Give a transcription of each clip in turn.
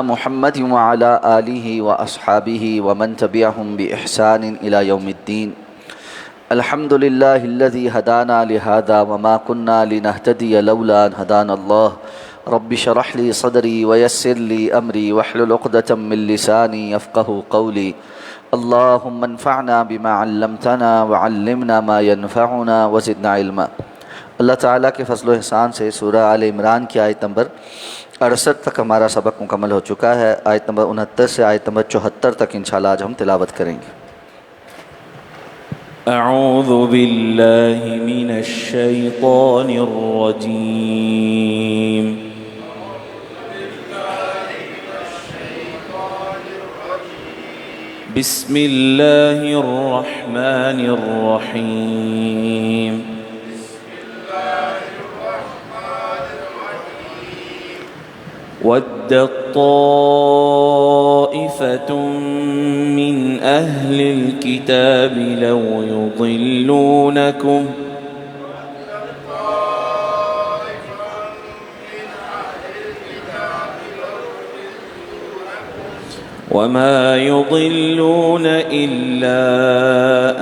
محمد وعلى آلہ وأصحابہ ومن تبعهم بإحسان إلى يوم الدين. الحمد لله الذي هدانا لهذا وما كنا لنهتدي لولا أن هدانا الله. رب اشرح لي صدري ويسر لي أمري واحلل عقدة من لساني يفقهوا قولي. اللهم انفعنا بما علمتنا وعلمنا ما ينفعنا وزدنا علما. اللہ تعالیٰ کے فضل و احسان سے سورہ آل عمران کی آیت نمبر 68 تک ہمارا سبق مکمل ہو چکا ہے. آیت نمبر 69 سے آیت نمبر 74 تک انشاءاللہ آج ہم تلاوت کریں گے. اعوذ باللہ من الشیطان الرجیم. بسم اللہ الرحمن الرحیم. وَدَّت طَّائِفَةٌ مِّنْ أَهْلِ الْكِتَابِ لَوْ يُضِلُّونَكُمْ وَمَا يُضِلُّونَ إِلَّا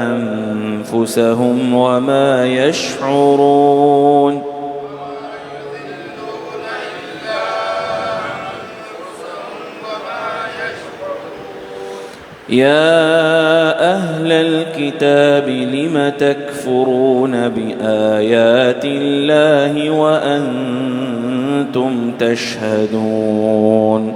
أَنفُسَهُمْ وَمَا يَشْعُرُونَ. يا أهل الكتاب لم تكفرون بآيات الله وأنتم تشهدون.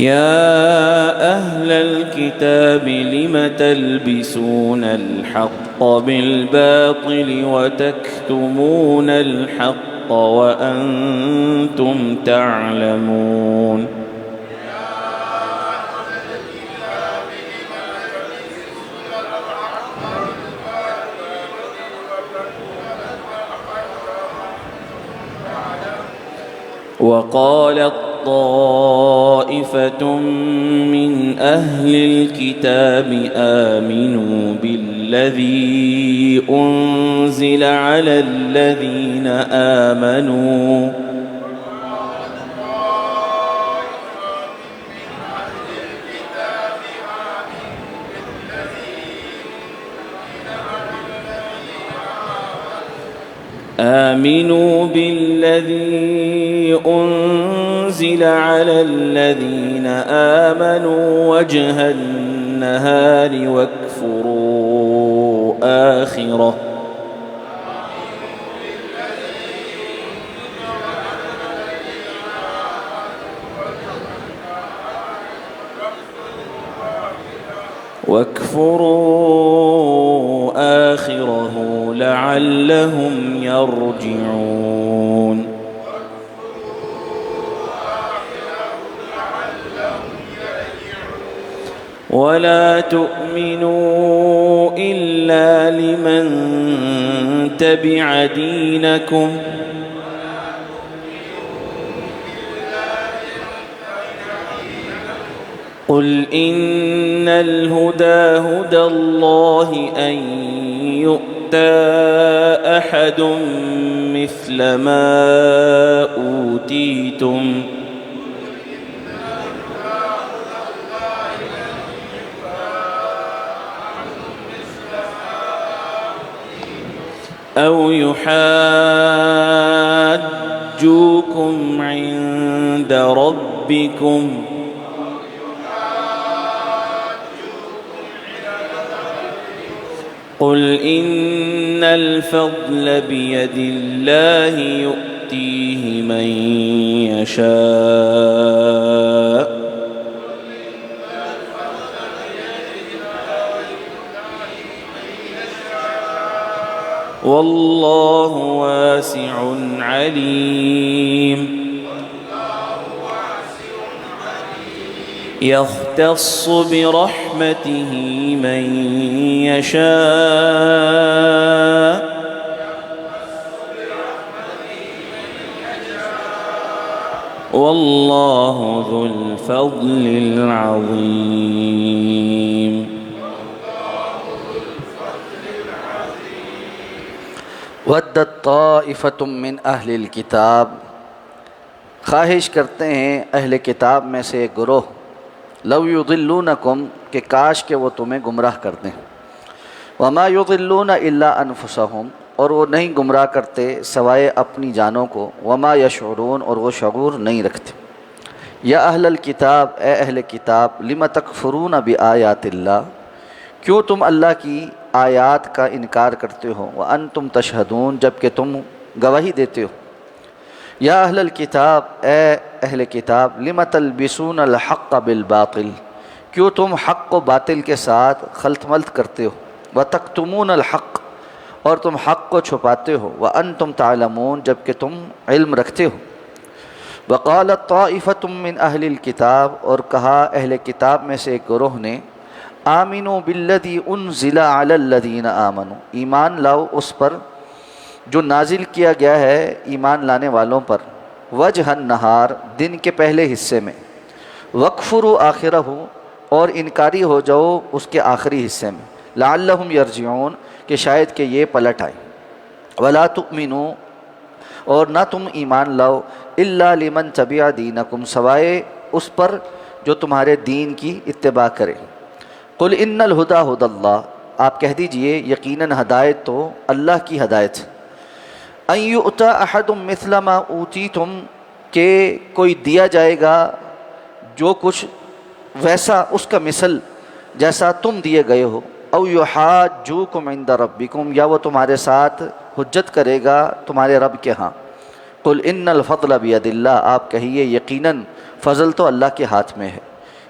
يا أهل الكتاب لم تلبسون الحق بالباطل وتكتمون الحق وأنتم تعلمون. وقالت طائفة من أهل الكتاب آمنوا بالذي أنزل على الذين آمنوا أنزل على الذين آمنوا وجه النهار واكفروا آخره لعلهم يرجعون. ولا تؤمنوا إلا لمن تبع دينكم قل إن الهدى هدى الله أن يؤتى أحد مثل ما أوتيتم أو يحاجوكم عند ربكم قل إن الفضل بيد الله يؤتيه من يشاء والله واسع عليم. يختص برحمته من يشاء والله ذو الفضل العظيم. ودت طائفۃ من اہل الکتاب، خواہش کرتے ہیں اہل کتاب میں سے ایک گروہ، لو یضلونکم، کہ کاش کہ وہ تمہیں گمراہ کر دیں، وما یضلون الا انفسہم، اور وہ نہیں گمراہ کرتے سوائے اپنی جانوں کو، وما یشعرون، اور وہ شعور نہیں رکھتے۔ یا اہل الکتاب، اے اہل کتاب، لم تکفرون بآیات اللہ، کیوں تم اللہ کی آیات کا انکار کرتے ہو، وانتم تشہدون، جب کہ تم گواہی دیتے ہو۔ یا اہل الکتاب، اے اہل کتاب، لم تلبسون الحق بالباطل، کیوں تم حق کو باطل کے ساتھ خلط ملط کرتے ہو، وتکتمون الحق، اور تم حق کو چھپاتے ہو، وانتم تعلمون، جب کہ تم علم رکھتے ہو۔ وقالت طائفۃ من اہل الکتاب، اور کہا اہل کتاب میں سے ایک گروہ نے، آمنوا بالذی انزل علی الذین آمنوا، ایمان لاؤ اس پر جو نازل کیا گیا ہے ایمان لانے والوں پر، وجہ النہار، دن کے پہلے حصے میں، وکفروا آخرہ، اور انکاری ہو جاؤ اس کے آخری حصے میں، لعلہم یرجعون، کہ شاید کہ یہ پلٹ آئے، ولا تؤمنوا، اور نہ تم ایمان لاؤ، الا لمن تبع دینکم، سوائے اس پر جو تمہارے دین کی اتباع کرے۔ قل ان الہدی ھدی اللہ، آپ کہہ دیجئے یقیناً ہدایت تو اللہ کی ہدایت ہے۔ ان یؤتی احد مثل ما اوتیتم، کہ کوئی دیا جائے گا جو کچھ ویسا اس کا مثل جیسا تم دیے گئے ہو، او یحاجوکم عند ربکم، یا وہ تمہارے ساتھ حجت کرے گا تمہارے رب کے ہاں۔ قل ان الفضل بید اللہ، آپ کہیے یقیناً فضل تو اللہ کے ہاتھ میں ہے،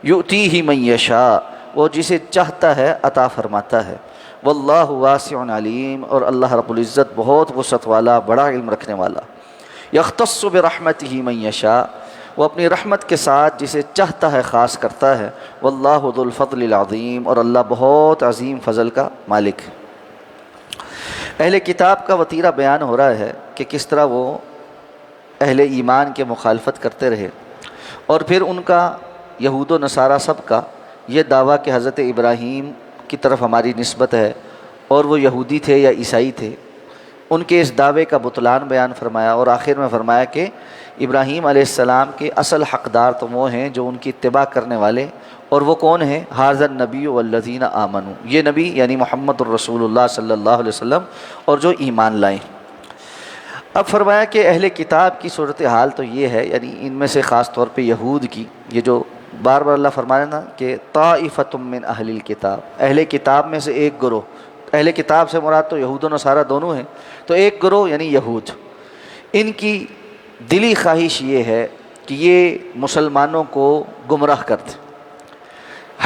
یؤتیہ من یشاء، وہ جسے چاہتا ہے عطا فرماتا ہے، واللہ واسع علیم، اور اللہ رب العزت بہت وسعت والا، بڑا علم رکھنے والا۔ یختص برحمتہ من یشاء، وہ اپنی رحمت کے ساتھ جسے چاہتا ہے خاص کرتا ہے، واللہ ذو الفضل العظیم، اور اللہ بہت عظیم فضل کا مالک ہے۔ اہل کتاب کا وتیرہ بیان ہو رہا ہے کہ کس طرح وہ اہل ایمان کے مخالفت کرتے رہے، اور پھر ان کا یہود و نصارہ سب کا یہ دعویٰ کہ حضرت ابراہیم کی طرف ہماری نسبت ہے اور وہ یہودی تھے یا عیسائی تھے، ان کے اس دعوے کا بطلان بیان فرمایا، اور آخر میں فرمایا کہ ابراہیم علیہ السلام کے اصل حقدار تو وہ ہیں جو ان کی اتباع کرنے والے، اور وہ کون ہیں؟ ھذا النبی والذین آمنوا، یہ نبی یعنی محمد الرسول اللہ صلی اللہ علیہ وسلم، اور جو ایمان لائیں۔ اب فرمایا کہ اہل کتاب کی صورتحال تو یہ ہے، یعنی ان میں سے خاص طور پہ یہود کی، یہ جو بار بار اللہ فرما رہے نا کہ طائفۃ من اہل الکتاب، اہل کتاب میں سے ایک گروہ، اہل کتاب سے مراد تو یہود و نصارہ دونوں ہیں، تو ایک گروہ یعنی یہود، ان کی دلی خواہش یہ ہے کہ یہ مسلمانوں کو گمراہ کر دیں۔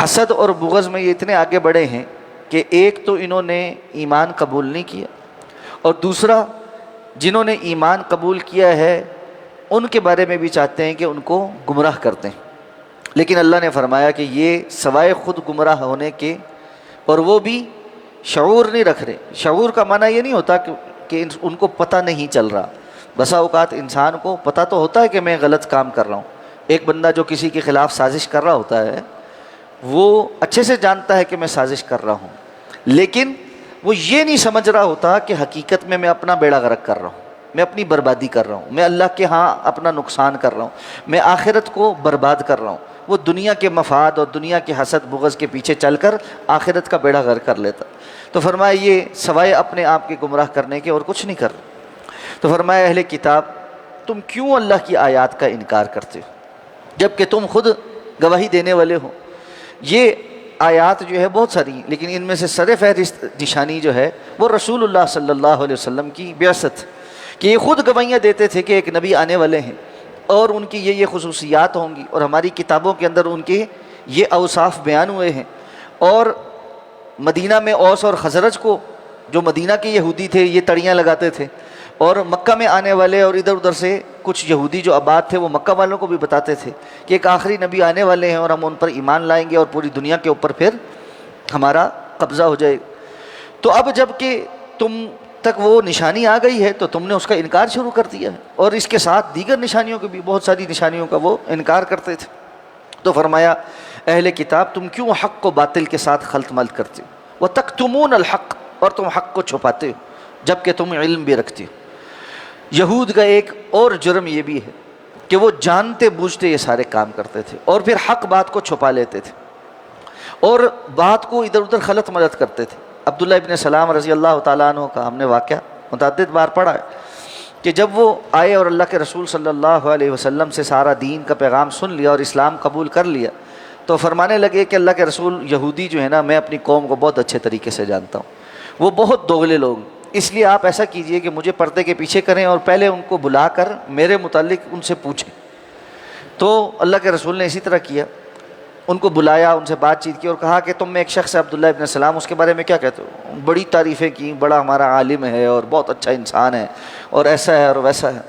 حسد اور بغض میں یہ اتنے آگے بڑھے ہیں کہ ایک تو انہوں نے ایمان قبول نہیں کیا، اور دوسرا جنہوں نے ایمان قبول کیا ہے ان کے بارے میں بھی چاہتے ہیں کہ ان کو گمراہ کر دیں۔ لیکن اللہ نے فرمایا کہ یہ سوائے خود گمراہ ہونے کے، اور وہ بھی شعور نہیں رکھ رہے۔ شعور کا معنی یہ نہیں ہوتا کہ ان کو پتہ نہیں چل رہا، بسا اوقات انسان کو پتہ تو ہوتا ہے کہ میں غلط کام کر رہا ہوں۔ ایک بندہ جو کسی کے خلاف سازش کر رہا ہوتا ہے وہ اچھے سے جانتا ہے کہ میں سازش کر رہا ہوں، لیکن وہ یہ نہیں سمجھ رہا ہوتا کہ حقیقت میں اپنا بیڑا غرق کر رہا ہوں، میں اپنی بربادی کر رہا ہوں، میں اللہ کے ہاں اپنا نقصان کر رہا ہوں، میں آخرت کو برباد کر رہا ہوں۔ وہ دنیا کے مفاد اور دنیا کے حسد بغض کے پیچھے چل کر آخرت کا بیڑا غرق کر لیتا۔ تو فرمایا یہ سوائے اپنے آپ کے گمراہ کرنے کے اور کچھ نہیں کر رہا۔ تو فرمایا اہل کتاب تم کیوں اللہ کی آیات کا انکار کرتے ہو جب کہ تم خود گواہی دینے والے ہو؟ یہ آیات جو ہے بہت ساری، لیکن ان میں سے سر فہرست نشانی جو ہے وہ رسول اللہ صلی اللہ علیہ وسلم کی بعثت، کہ یہ خود گواہیاں دیتے تھے کہ ایک نبی آنے والے ہیں اور ان کی یہ خصوصیات ہوں گی، اور ہماری کتابوں کے اندر ان کے یہ اوصاف بیان ہوئے ہیں۔ اور مدینہ میں اوس اور خزرج کو، جو مدینہ کے یہودی تھے، یہ تڑیاں لگاتے تھے، اور مکہ میں آنے والے اور ادھر ادھر سے کچھ یہودی جو آباد تھے وہ مکہ والوں کو بھی بتاتے تھے کہ ایک آخری نبی آنے والے ہیں اور ہم ان پر ایمان لائیں گے اور پوری دنیا کے اوپر پھر ہمارا قبضہ ہو جائے گا۔ تو اب جب کہ تم تک وہ نشانی آ گئی ہے تو تم نے اس کا انکار شروع کر دیا ہے، اور اس کے ساتھ دیگر نشانیوں کی بھی، بہت ساری نشانیوں کا وہ انکار کرتے تھے۔ تو فرمایا اہل کتاب تم کیوں حق کو باطل کے ساتھ خلط ملط کرتے ہو؟ وَتَكْتُمُونَ الْحَقَّ، اور تم حق کو چھپاتے ہو، جب کہ تم علم بھی رکھتی ہو۔ یہود کا ایک اور جرم یہ بھی ہے کہ وہ جانتے بوجھتے یہ سارے کام کرتے تھے اور پھر حق بات کو چھپا لیتے تھے اور بات کو ادھر ادھر خلط ملط کرتے تھے۔ عبداللہ ابن سلام رضی اللہ تعالیٰ عنہ کا ہم نے واقعہ متعدد بار پڑھا ہے کہ جب وہ آئے اور اللہ کے رسول صلی اللہ علیہ وسلم سے سارا دین کا پیغام سن لیا اور اسلام قبول کر لیا تو فرمانے لگے کہ اللہ کے رسول، یہودی جو ہے نا، میں اپنی قوم کو بہت اچھے طریقے سے جانتا ہوں، وہ بہت دوغلے لوگ، اس لیے آپ ایسا کیجئے کہ مجھے پردے کے پیچھے کریں اور پہلے ان کو بلا کر میرے متعلق ان سے پوچھیں۔ تو اللہ کے رسول نے اسی طرح کیا، ان کو بلایا، ان سے بات چیت کی اور کہا کہ تم میں ایک شخص ہے عبداللہ ابن سلام، اس کے بارے میں کیا کہتے ہو؟ بڑی تعریفیں کی، بڑا ہمارا عالم ہے اور بہت اچھا انسان ہے اور ایسا ہے اور ویسا ہے۔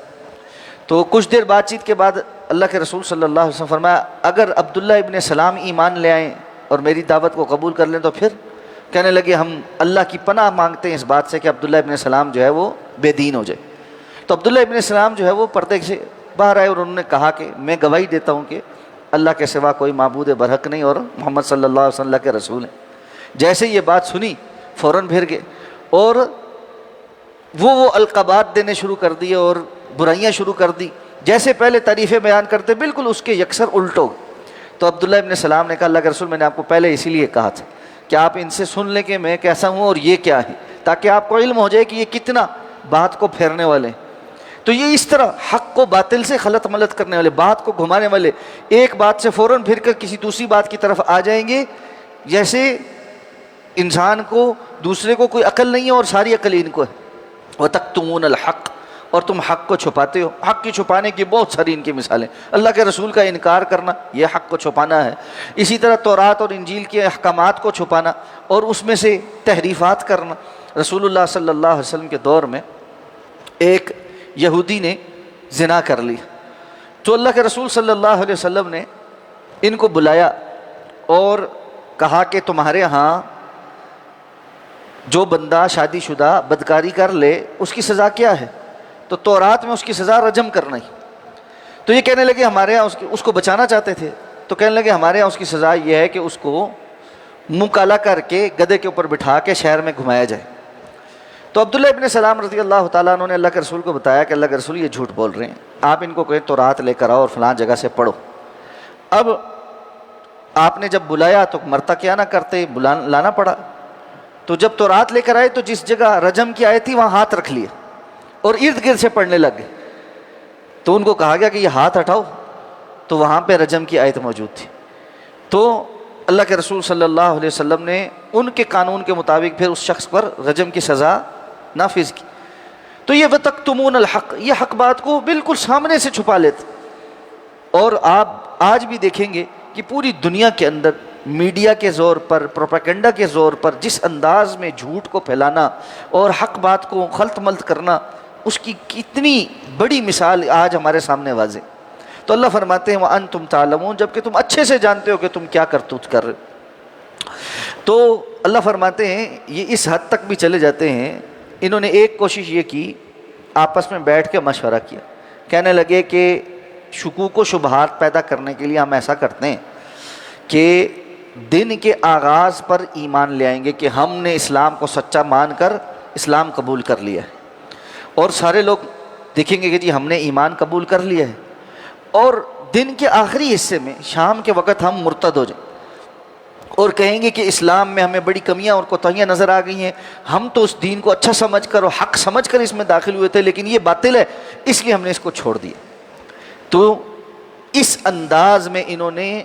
تو کچھ دیر بات چیت کے بعد اللہ کے رسول صلی اللہ علیہ وسلم فرمایا اگر عبداللہ ابن سلام ایمان لے آئیں اور میری دعوت کو قبول کر لیں تو پھر؟ کہنے لگے ہم اللہ کی پناہ مانگتے ہیں اس بات سے کہ عبداللہ ابن سلام جو ہے وہ بے دین ہو جائے۔ تو عبداللہ ابن سلام جو ہے وہ پردے سے باہر آئے اور انہوں نے کہا کہ میں گواہی دیتا ہوں کہ اللہ کے سوا کوئی معبود برحق نہیں اور محمد صلی اللہ علیہ وسلم کے رسول ہیں۔ جیسے یہ بات سنی فوراً پھر گئے اور وہ القابات دینے شروع کر دیے اور برائیاں شروع کر دی، جیسے پہلے تعریفیں بیان کرتے بالکل اس کے یکسر الٹو۔ تو عبداللہ ابن سلام نے کہا اللہ کے رسول میں نے آپ کو پہلے اسی لیے کہا تھا کہ آپ ان سے سن لیں کہ میں کیسا ہوں اور یہ کیا ہے، تاکہ آپ کو علم ہو جائے کہ یہ کتنا بات کو پھیرنے والے ہیں۔ تو یہ اس طرح حق کو باطل سے خلط ملط کرنے والے، بات کو گھمانے والے، ایک بات سے فوراً پھر کر کسی دوسری بات کی طرف آ جائیں گے، جیسے انسان کو دوسرے کو کوئی عقل نہیں ہے اور ساری عقل ان کو ہے۔ وَتَكْتُمُونَ الْحَقَّ، اور تم حق کو چھپاتے ہو۔ حق کی چھپانے کی بہت ساری ان کی مثالیں، اللہ کے رسول کا انکار کرنا یہ حق کو چھپانا ہے، اسی طرح تورات اور انجیل کے احکامات کو چھپانا اور اس میں سے تحریفات کرنا۔ رسول اللہ صلی اللہ علیہ وسلم کے دور میں ایک یہودی نے زنا کر لی تو اللہ کے رسول صلی اللہ علیہ وسلم نے ان کو بلایا اور کہا کہ تمہارے ہاں جو بندہ شادی شدہ بدکاری کر لے اس کی سزا کیا ہے؟ تو تورات میں اس کی سزا رجم کرنا ہی۔ تو یہ کہنے لگے ہمارے یہاں اس کو بچانا چاہتے تھے، تو کہنے لگے ہمارے یہاں اس کی سزا یہ ہے کہ اس کو منہ کالا کر کے گدھے کے اوپر بٹھا کے شہر میں گھمایا جائے۔ تو عبداللہ ابن سلام رضی اللہ تعالیٰ عنہ نے اللہ کے رسول کو بتایا کہ اللہ کے رسول یہ جھوٹ بول رہے ہیں، آپ ان کو کہیں تورات لے کر آؤ اور فلاں جگہ سے پڑھو۔ اب آپ نے جب بلایا تو مرتا کیا نہ کرتے، لانا پڑا۔ تو جب تورات لے کر آئے تو جس جگہ رجم کی آیت تھی وہاں ہاتھ رکھ لیا اور ارد گرد سے پڑھنے لگ گئے۔ تو ان کو کہا گیا کہ یہ ہاتھ ہٹاؤ، تو وہاں پہ رجم کی آیت موجود تھی۔ تو اللہ کے رسول صلی اللہ علیہ وسلم نے ان کے قانون کے مطابق پھر اس شخص پر رجم کی سزا نافذ کی۔ تو یہ وَتَكْتُمُونَ الْحَقَّ، یہ حق بات کو بالکل سامنے سے چھپا لیتے۔ اور آپ آج بھی دیکھیں گے کہ پوری دنیا کے اندر میڈیا کے زور پر، پروپیگنڈا کے زور پر جس انداز میں جھوٹ کو پھیلانا اور حق بات کو خلط ملط کرنا، اس کی کتنی بڑی مثال آج ہمارے سامنے واضح۔ تو اللہ فرماتے ہیں وَأَنْتُمْ تَعْلَمُونَ، جبکہ تم اچھے سے جانتے ہو کہ تم کیا کرتوت کر رہے ہو۔ تو اللہ فرماتے ہیں یہ اس حد تک بھی چلے جاتے ہیں، انہوں نے ایک کوشش یہ کی، آپس میں بیٹھ کے مشورہ کیا، کہنے لگے کہ شکوک و شبہات پیدا کرنے کے لیے ہم ایسا کرتے ہیں کہ دن کے آغاز پر ایمان لے آئیں گے کہ ہم نے اسلام کو سچا مان کر اسلام قبول کر لیا ہے، اور سارے لوگ دیکھیں گے کہ جی ہم نے ایمان قبول کر لیا ہے، اور دن کے آخری حصے میں شام کے وقت ہم مرتد ہو جائیں اور کہیں گے کہ اسلام میں ہمیں بڑی کمیاں اور کوتاہیاں نظر آ گئی ہیں، ہم تو اس دین کو اچھا سمجھ کر اور حق سمجھ کر اس میں داخل ہوئے تھے، لیکن یہ باطل ہے اس لیے ہم نے اس کو چھوڑ دیا۔ تو اس انداز میں انہوں نے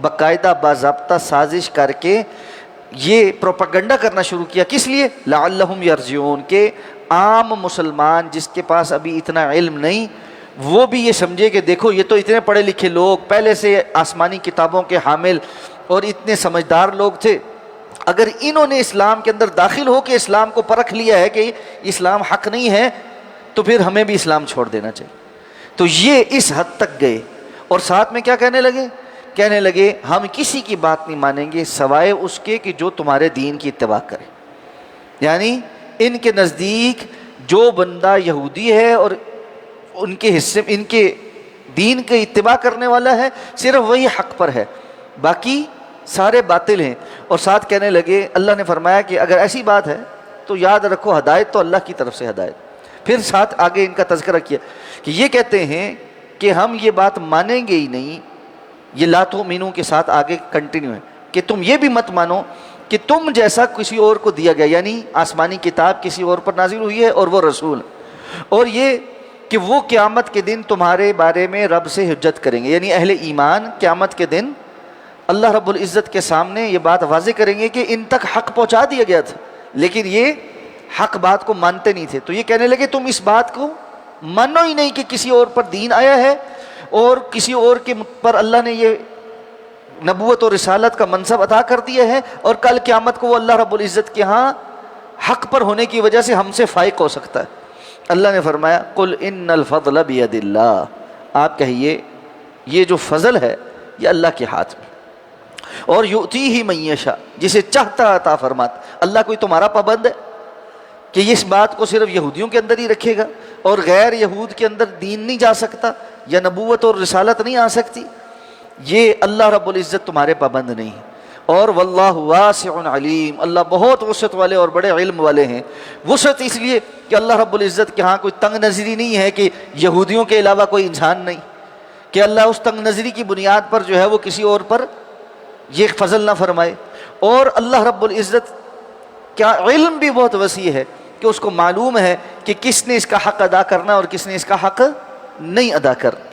باقاعدہ باضابطہ سازش کر کے یہ پروپیگنڈا کرنا شروع کیا، کس لیے؟ لعلہم یرجعون، کہ عام مسلمان جس کے پاس ابھی اتنا علم نہیں وہ بھی یہ سمجھے کہ دیکھو یہ تو اتنے پڑھے لکھے لوگ، پہلے سے آسمانی کتابوں کے حامل اور اتنے سمجھدار لوگ تھے، اگر انہوں نے اسلام کے اندر داخل ہو کے اسلام کو پرکھ لیا ہے کہ اسلام حق نہیں ہے تو پھر ہمیں بھی اسلام چھوڑ دینا چاہیے۔ تو یہ اس حد تک گئے، اور ساتھ میں کیا کہنے لگے؟ کہنے لگے ہم کسی کی بات نہیں مانیں گے سوائے اس کے کہ جو تمہارے دین کی اتباع کرے۔ یعنی ان کے نزدیک جو بندہ یہودی ہے اور ان کے حصے ان کے دین کی اتباع کرنے والا ہے صرف وہی حق پر ہے، باقی سارے باطل ہیں۔ اور ساتھ کہنے لگے اللہ نے فرمایا کہ اگر ایسی بات ہے تو یاد رکھو ہدایت تو اللہ کی طرف سے ہدایت. پھر ساتھ آگے ان کا تذکرہ کیا کہ یہ کہتے ہیں کہ ہم یہ بات مانیں گے ہی نہیں. یہ لا تؤمنو کے ساتھ آگے کنٹینیو ہے کہ تم یہ بھی مت مانو کہ تم جیسا کسی اور کو دیا گیا، یعنی آسمانی کتاب کسی اور پر نازل ہوئی ہے اور وہ رسول، اور یہ کہ وہ قیامت کے دن تمہارے بارے میں رب سے حجت کریں گے. یعنی اہل ایمان قیامت کے دن اللہ رب العزت کے سامنے یہ بات واضح کریں گے کہ ان تک حق پہنچا دیا گیا تھا لیکن یہ حق بات کو مانتے نہیں تھے. تو یہ کہنے لگے تم اس بات کو مانو ہی نہیں کہ کسی اور پر دین آیا ہے اور کسی اور کے پر اللہ نے یہ نبوت اور رسالت کا منصب عطا کر دیا ہے، اور کل قیامت کو وہ اللہ رب العزت کے ہاں حق پر ہونے کی وجہ سے ہم سے فائق ہو سکتا ہے. اللہ نے فرمایا قل ان الفضل بید اللہ، آپ کہیے یہ جو فضل ہے یہ اللہ کے ہاتھ میں، اور یؤتیہ من یشاء، جسے چاہتا عطا فرماتا. اللہ کوئی تمہارا پابند ہے کہ اس بات کو صرف یہودیوں کے اندر ہی رکھے گا اور غیر یہود کے اندر دین نہیں جا سکتا یا نبوت اور رسالت نہیں آ سکتی؟ یہ اللہ رب العزت تمہارے پابند نہیں ہے. اور واللہ واسع علیم، اللہ بہت وسعت والے اور بڑے علم والے ہیں. وسعت اس لیے کہ اللہ رب العزت کے ہاں کوئی تنگ نظری نہیں ہے کہ یہودیوں کے علاوہ کوئی انسان نہیں، کہ اللہ اس تنگ نظری کی بنیاد پر جو ہے وہ کسی اور پر یہ فضل نہ فرمائے. اور اللہ رب العزت کا علم بھی بہت وسیع ہے کہ اس کو معلوم ہے کہ کس نے اس کا حق ادا کرنا اور کس نے اس کا حق نہیں ادا کرنا.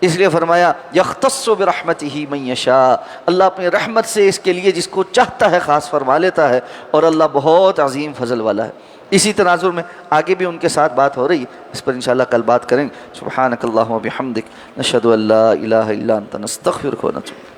اس لیے فرمایا یختص برحمتہ من یشاء، اللہ اپنی رحمت سے اس کے لیے جس کو چاہتا ہے خاص فرما لیتا ہے، اور اللہ بہت عظیم فضل والا ہے. اسی تناظر میں آگے بھی ان کے ساتھ بات ہو رہی، اس پر انشاءاللہ کل بات کریں گے. سبحانک اللہم و بحمدک، نشہد ان لا الہ الا انت، نستغفرک و نتوب.